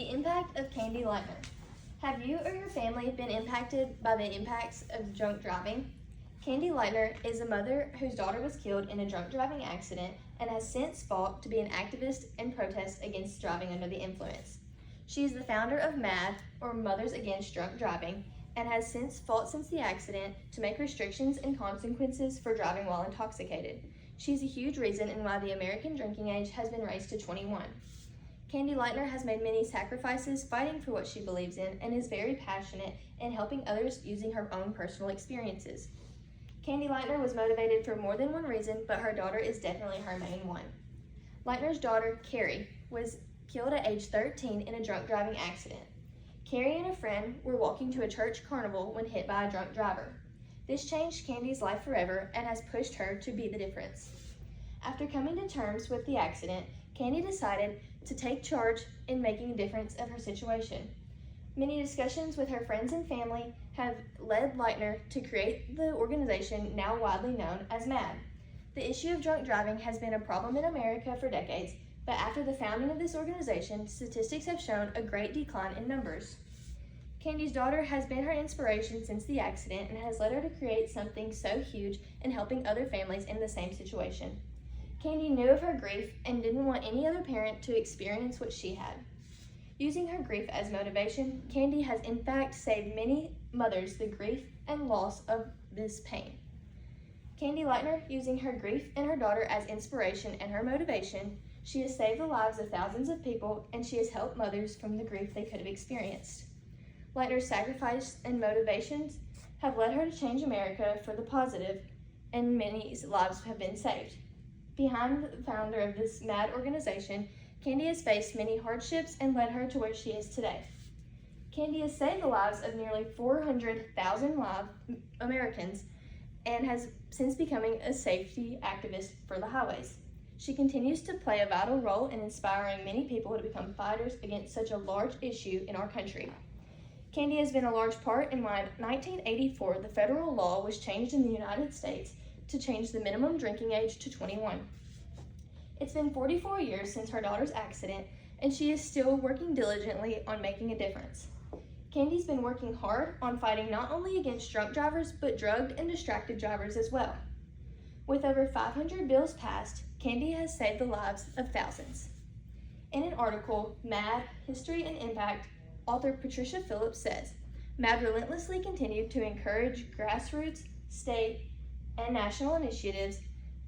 The impact of Candy Lightner. Have you or your family been impacted by the impacts of drunk driving? Candy Lightner is a mother whose daughter was killed in a drunk driving accident and has since fought to be an activist and protest against driving under the influence. She is the founder of MAD, or Mothers Against Drunk Driving, and has since fought since the accident to make restrictions and consequences for driving while intoxicated. She is a huge reason in why the American drinking age has been raised to 21. Candy Lightner has made many sacrifices fighting for what she believes in and is very passionate in helping others using her own personal experiences. Candy Lightner was motivated for more than one reason, but her daughter is definitely her main one. Lightner's daughter, Carrie, was killed at age 13 in a drunk driving accident. Carrie and a friend were walking to a church carnival when hit by a drunk driver. This changed Candy's life forever and has pushed her to be the difference. After coming to terms with the accident, Candy decided to take charge in making a difference of her situation. Many discussions with her friends and family have led Lightner to create the organization now widely known as MAD. The issue of drunk driving has been a problem in America for decades, but after the founding of this organization, statistics have shown a great decline in numbers. Candy's daughter has been her inspiration since the accident and has led her to create something so huge in helping other families in the same situation. Candy knew of her grief and didn't want any other parent to experience what she had. Using her grief as motivation, Candy has in fact saved many mothers the grief and loss of this pain. Candy Lightner, using her grief and her daughter as inspiration and her motivation, she has saved the lives of thousands of people, and she has helped mothers from the grief they could have experienced. Lightner's sacrifice and motivations have led her to change America for the positive, and many lives have been saved. Behind the founder of this MAD organization, Candy has faced many hardships and led her to where she is today. Candy has saved the lives of nearly 400,000 Americans and has since becoming a safety activist for the highways. She continues to play a vital role in inspiring many people to become fighters against such a large issue in our country. Candy has been a large part in why 1984 the federal law was changed in the United States to change the minimum drinking age to 21. It's been 44 years since her daughter's accident, and she is still working diligently on making a difference. Candy's been working hard on fighting not only against drunk drivers, but drugged and distracted drivers as well. With over 500 bills passed, Candy has saved the lives of thousands. In an article, MAD, History and Impact, author Patricia Phillips says, MAD relentlessly continued to encourage grassroots, state, and national initiatives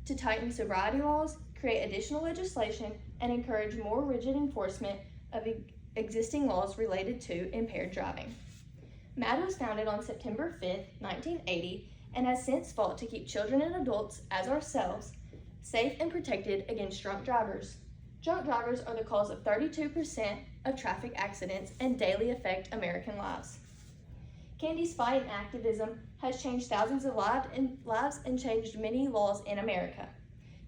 to tighten sobriety laws, create additional legislation, and encourage more rigid enforcement of existing laws related to impaired driving. MAD was founded on September 5, 1980, and has since fought to keep children and adults, as ourselves, safe and protected against drunk drivers. Drunk drivers are the cause of 32% of traffic accidents and daily affect American lives. Candy's fight and activism has changed thousands of lives and changed many laws in America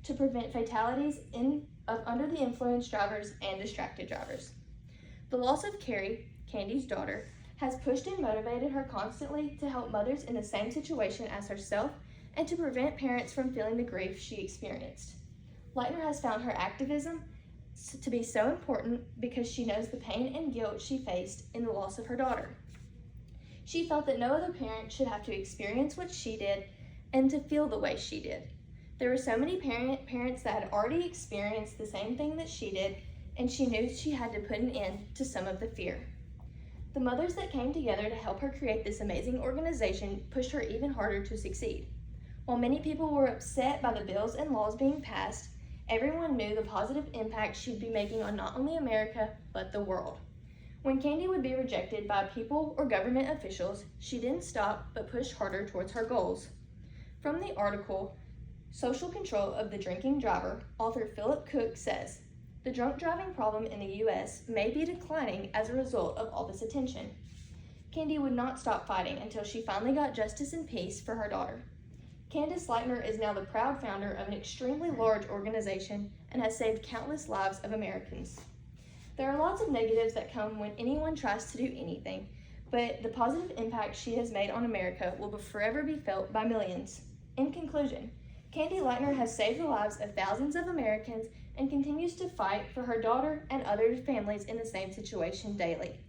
to prevent fatalities of under the influence drivers and distracted drivers. The loss of Carrie, Candy's daughter, has pushed and motivated her constantly to help mothers in the same situation as herself and to prevent parents from feeling the grief she experienced. Lightner has found her activism to be so important because she knows the pain and guilt she faced in the loss of her daughter. She felt that no other parent should have to experience what she did and to feel the way she did. There were so many parents that had already experienced the same thing that she did, and she knew she had to put an end to some of the fear. The mothers that came together to help her create this amazing organization pushed her even harder to succeed. While many people were upset by the bills and laws being passed, everyone knew the positive impact she'd be making on not only America, but the world. When Candy would be rejected by people or government officials, she didn't stop but pushed harder towards her goals. From the article, Social Control of the Drinking Driver, author Philip Cook says, the drunk driving problem in the U.S. may be declining as a result of all this attention. Candy would not stop fighting until she finally got justice and peace for her daughter. Candice Lightner is now the proud founder of an extremely large organization and has saved countless lives of Americans. There are lots of negatives that come when anyone tries to do anything, but the positive impact she has made on America will forever be felt by millions. In conclusion, Candy Lightner has saved the lives of thousands of Americans and continues to fight for her daughter and other families in the same situation daily.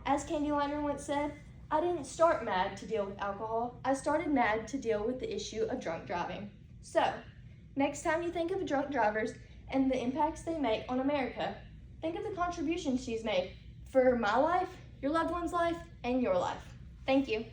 As Candy Lightner once said, "I didn't start mad to deal with alcohol. I started mad to deal with the issue of drunk driving." So, next time you think of drunk drivers and the impacts they make on America, think of the contributions she's made for my life, your loved one's life, and your life. Thank you.